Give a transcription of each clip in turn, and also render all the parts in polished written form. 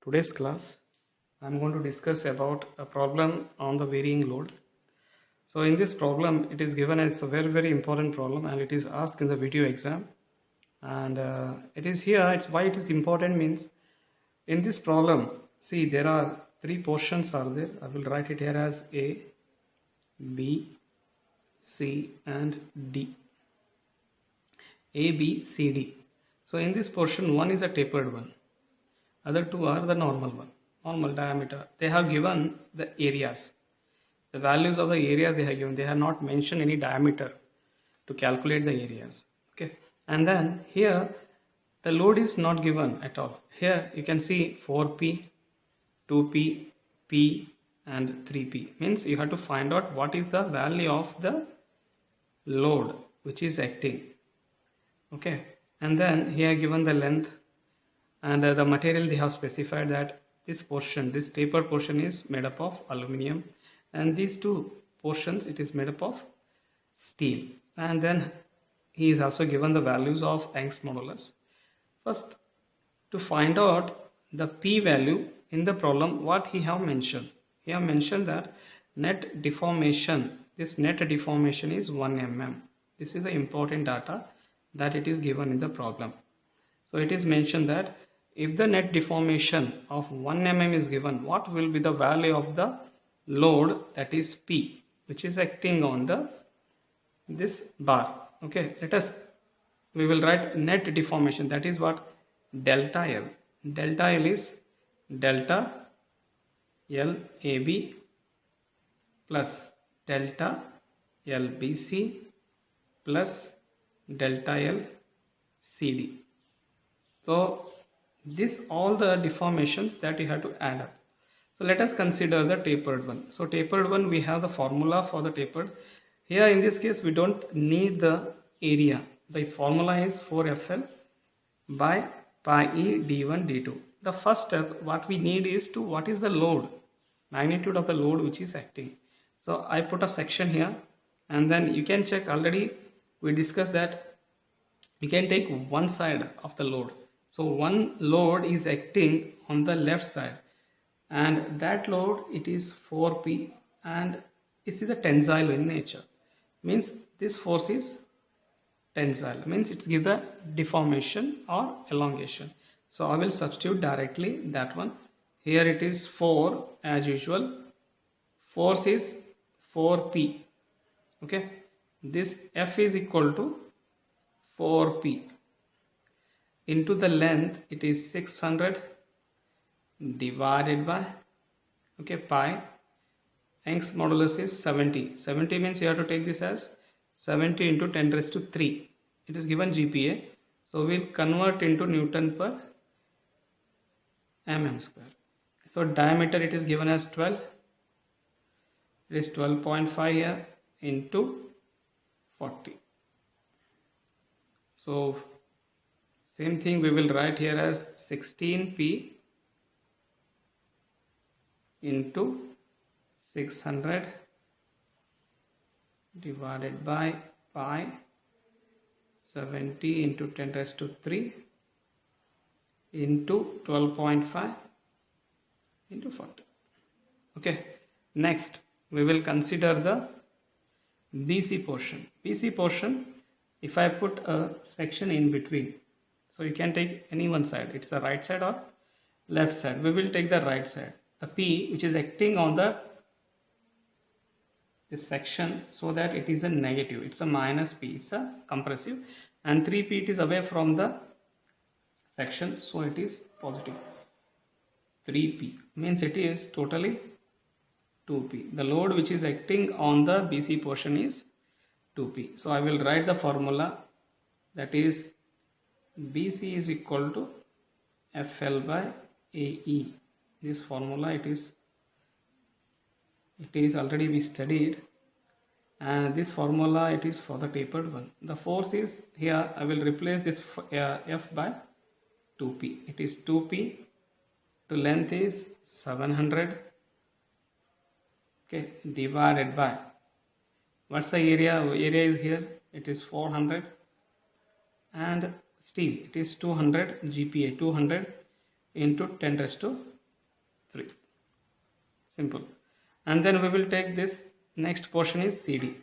Today's class I'm going to discuss about a problem on the varying load. So in this problem it is given as a very important problem, and it is asked in the video exam, and it is here. It's why it is important means in this problem, see, there are three portions are there. I will write it here as A, B, C and D. A, B, C, D. So in this portion, one is a tapered one, other two are the normal one, normal diameter. They have given the areas, the values of the areas they have given. They have not mentioned any diameter to calculate the areas. Okay, and then here the load is not given at all. Here you can see 4P, 2P, P and 3P. Means you have to find out what is the value of the load which is acting. Okay, and then here given the length and the material. They have specified that this portion, this taper portion is made up of aluminum, and these two portions it is made up of steel. And then he is also given the values of Young's modulus. First, to find out the P value in the problem, what he have mentioned, he have mentioned that net deformation, this net deformation is 1 mm. This is the important data that it is given in the problem. So it is mentioned that if the net deformation of 1 mm is given, what will be the value of the load, that is P, which is acting on the this bar. Okay, we will write net deformation, that is what, delta L. Delta L is delta L AB plus delta L BC plus delta L CD. So this all the deformations that you have to add up. So let us consider the tapered one. So tapered one, we have the formula for the tapered. Here in this case we don't need the area. The formula is 4FL by pi E d1 d2. The first step what we need is to, what is the load, magnitude of the load which is acting. So I put a section here, and then you can check, already we discussed that you can take one side of the load. So one load is acting on the left side, and that load it is 4P, and it is a tensile in nature. Means this force is tensile, means it's give the deformation or elongation. So I will substitute directly that one. Here it is 4 as usual. Force is 4P. Okay, this F is equal to 4P into the length, it is 600 divided by, okay, pi. Young's modulus is 70. 70 means you have to take this as 70 into 10 raised to 3. It is given GPa. So we'll convert into Newton per mm square. So diameter it is given as 12. It is 12.5 here into 40. So same thing we will write here as 16P into 600 divided by pi, 70 into 10 raised to 3 into 12.5 into 40. Okay, next we will consider the BC portion. BC portion, if I put a section in between, so you can take any one side, it's the right side or left side. We will take the right side. The P which is acting on this section, so that it is a negative, it's a minus P, it's a compressive, and 3P it is away from the section, so it is positive. 3P means it is totally 2P. The load which is acting on the BC portion is 2P. So I will write the formula, that is BC is equal to FL by AE. This formula it is already we studied, and this formula it is for the tapered one. The force is, here I will replace this F by 2P. It is 2P to length is 700, okay, divided by, what's the area? Area is here, it is 400, and steel it is 200 GPa, 200 into 10 raised to 3. Simple. And then we will take this next portion is CD,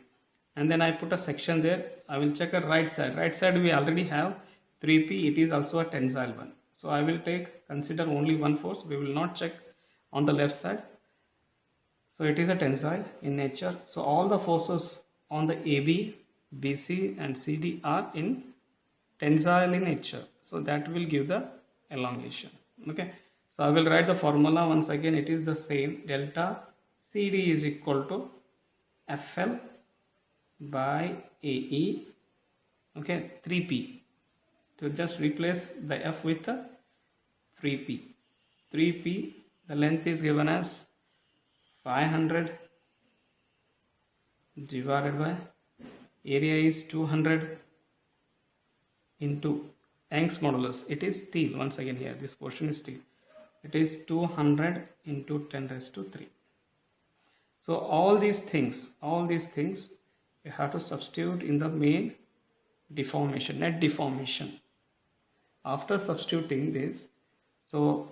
and then I put a section there. I will check a right side we already have 3p, it is also a tensile one, so I will consider only one force. We will not check on the left side. So it is a tensile in nature, so all the forces on the AB, BC and CD are in tensile in nature, so that will give the elongation. Okay, so I will write the formula once again. It is the same. Delta CD is equal to FL by AE, okay, 3p. To just replace the F with the 3p. The length is given as 500 divided by area is 200 into Young's modulus. It is steel. Once again here, this portion is steel. It is 200 into 10 raised to 3. So all these things you have to substitute in the main deformation, net deformation. After substituting this, so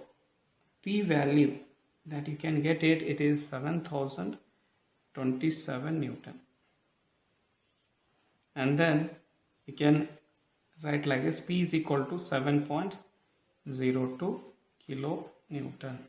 P value that you can get it is 7027 Newton. And then you can write like this: P is equal to 7.02 kilo Newton.